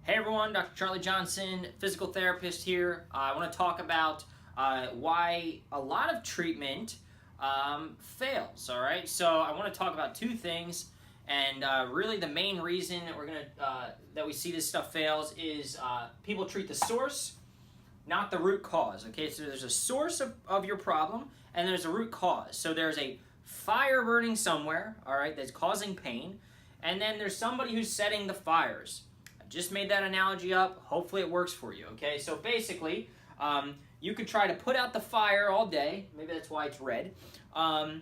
Hey everyone, Dr. Charlie Johnson, physical therapist here. I want to talk about why a lot of treatment fails. All right, so I want to talk about two things, and really the main reason that that we see this stuff fails is people treat the source, not the root cause. Okay, so there's a source of your problem, and there's a root cause. So there's a fire burning somewhere, all right, that's causing pain, and then there's somebody who's setting the fires. Just made that analogy up. Hopefully it works for you, okay? So basically, you could try to put out the fire all day. Maybe that's why it's red. And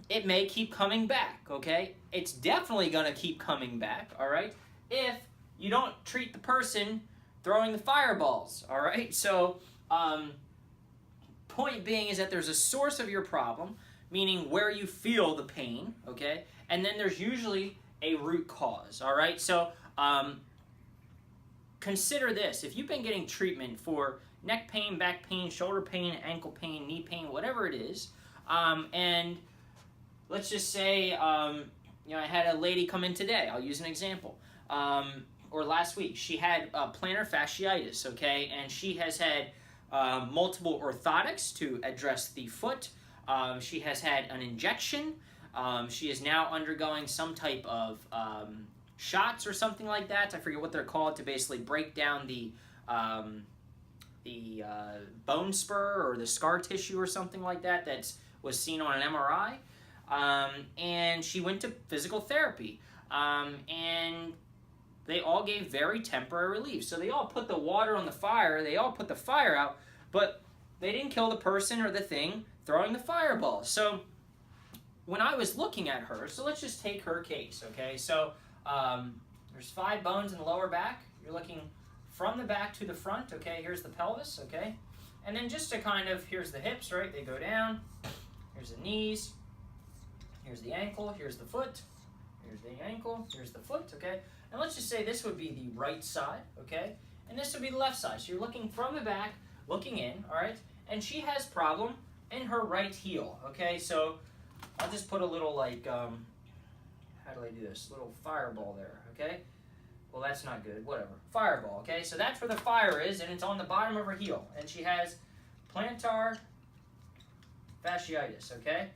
it may keep coming back, okay? It's definitely going to keep coming back, all right? If you don't treat the person throwing the fireballs, all right? So point being is that there's a source of your problem, meaning where you feel the pain, okay? And then there's usually a root cause, all right? So consider this. If you've been getting treatment for neck pain, back pain, shoulder pain, ankle pain, knee pain, whatever it is, and let's just say, I had a lady come in today. I'll use an example. Or last week, she had plantar fasciitis, okay? And she has had multiple orthotics to address the foot. She has had an injection. She is now undergoing some type of shots or something like that. I forget what they're called, to basically break down the bone spur or the scar tissue or something like that was seen on an MRI. And she went to physical therapy. And they all gave very temporary relief. So they all put the water on the fire. They all put the fire out, but they didn't kill the person or the thing throwing the fireball. So when I was looking at her, so let's just take her case, okay? So there's 5 bones in the lower back. You're looking from the back to the front, okay? Here's the pelvis, okay? And then just to here's the hips, right? They go down. Here's the knees. Here's the ankle. Here's the foot. Here's the ankle. Here's the foot, okay? And let's just say this would be the right side, okay? And this would be the left side. So you're looking from the back, looking in, all right? And she has problem in her right heel, okay? So I'll just put a little, how do I do this? Little fireball there, okay? Well, that's not good. Whatever. Fireball, okay? So that's where the fire is, and it's on the bottom of her heel. And she has plantar fasciitis, okay?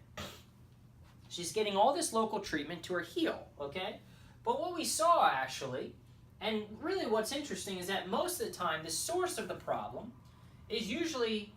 She's getting all this local treatment to her heel, okay? But what we saw, actually, and really what's interesting is that most of the time, the source of the problem is usually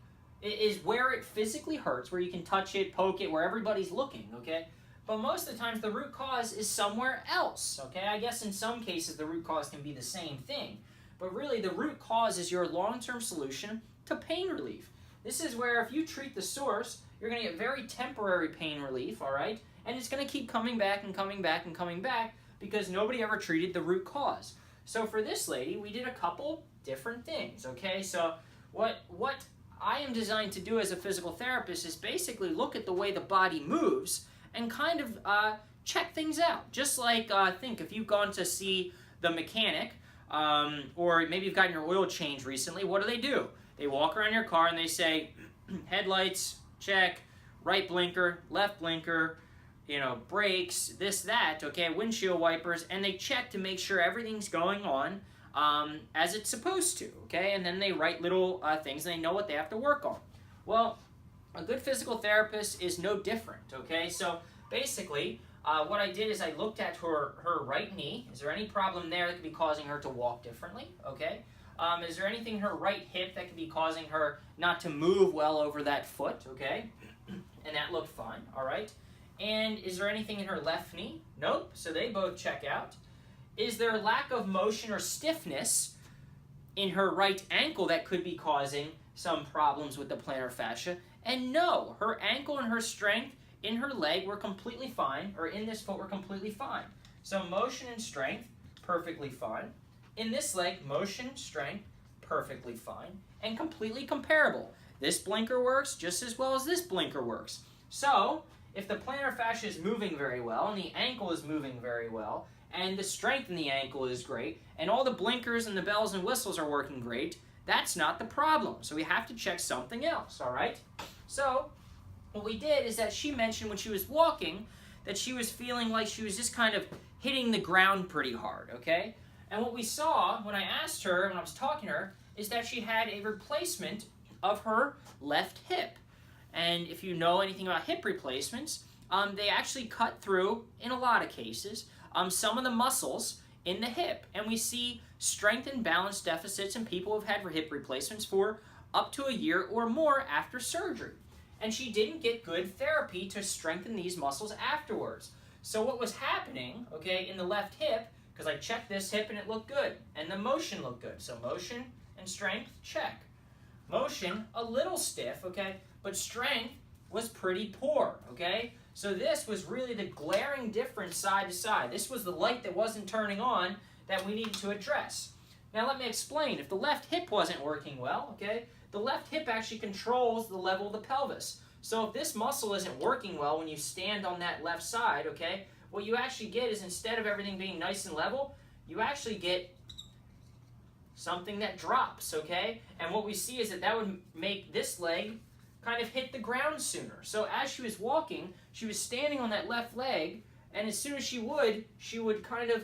where it physically hurts, where you can touch it, poke it, where everybody's looking, okay? But most of the times the root cause is somewhere else, okay? I guess in some cases the root cause can be the same thing, but really the root cause is your long-term solution to pain relief. This is where if you treat the source, you're going to get very temporary pain relief, all right? And it's going to keep coming back and coming back and coming back because nobody ever treated the root cause. So for this lady, we did a couple different things, okay? So what I am designed to do as a physical therapist is basically look at the way the body moves and kind of check things out. Just like, think if you've gone to see the mechanic, or maybe you've gotten your oil changed recently, what do? They walk around your car and they say, headlights, check, right blinker, left blinker, brakes, this, that, okay, windshield wipers, and they check to make sure everything's going on as it's supposed to, okay? And then they write little things and they know what they have to work on. Well, a good physical therapist is no different, okay? So basically, what I did is I looked at her right knee. Is there any problem there that could be causing her to walk differently, okay? Is there anything in her right hip that could be causing her not to move well over that foot, okay? And that looked fine, all right? And is there anything in her left knee? Nope, so they both check out. Is there a lack of motion or stiffness in her right ankle that could be causing some problems with the plantar fascia? And no, her ankle and her strength in her leg were completely fine, or in this foot were completely fine. So motion and strength, perfectly fine. In this leg, motion, strength, perfectly fine, and completely comparable. This blinker works just as well as this blinker works. So if the plantar fascia is moving very well, and the ankle is moving very well, and the strength in the ankle is great, and all the blinkers and the bells and whistles are working great, that's not the problem. So we have to check something else, all right? So what we did is that she mentioned when she was walking that she was feeling like she was just kind of hitting the ground pretty hard, okay? And what we saw when I asked her, when I was talking to her, is that she had a replacement of her left hip. And if you know anything about hip replacements, they actually cut through, in a lot of cases, some of the muscles in the hip. And we see strength and balance deficits in people who've had hip replacements for up to a year or more after surgery. And she didn't get good therapy to strengthen these muscles afterwards. So what was happening, okay, in the left hip, because I checked this hip and it looked good, and the motion looked good. So motion and strength, check. Motion, a little stiff, okay, but strength was pretty poor, okay? So this was really the glaring difference side to side. This was the light that wasn't turning on that we needed to address. Now let me explain. If the left hip wasn't working well, okay, the left hip actually controls the level of the pelvis. So if this muscle isn't working well when you stand on that left side, okay, what you actually get is, instead of everything being nice and level, you actually get something that drops, okay? And what we see is that would make this leg kind of hit the ground sooner. So as she was walking, she was standing on that left leg, and as soon as she would kind of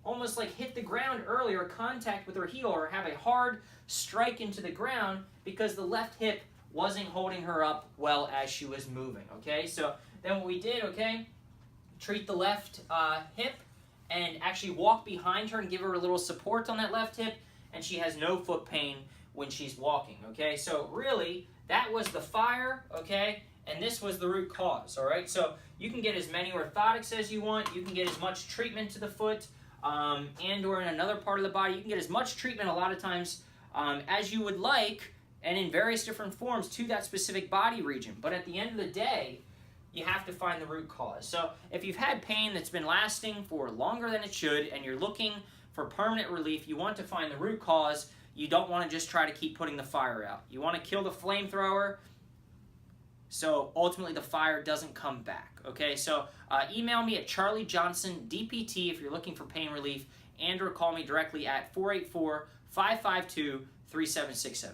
almost like hit the ground earlier, contact with her heel, or have a hard strike into the ground, because the left hip wasn't holding her up well as she was moving, okay? So then what we did, okay, treat the left hip and actually walk behind her and give her a little support on that left hip, and she has no foot pain when she's walking, okay? So really, that was the fire, okay? And this was the root cause, all right? So you can get as many orthotics as you want. You can get as much treatment to the foot and or in another part of the body. You can get as much treatment a lot of times as you would like, and in various different forms to that specific body region. But at the end of the day, you have to find the root cause. So if you've had pain that's been lasting for longer than it should, and you're looking for permanent relief, you want to find the root cause. You don't want to just try to keep putting the fire out. You want to kill the flamethrower so ultimately the fire doesn't come back, okay? So email me at charliejohnsondpt if you're looking for pain relief, and or call me directly at 484-552-3767.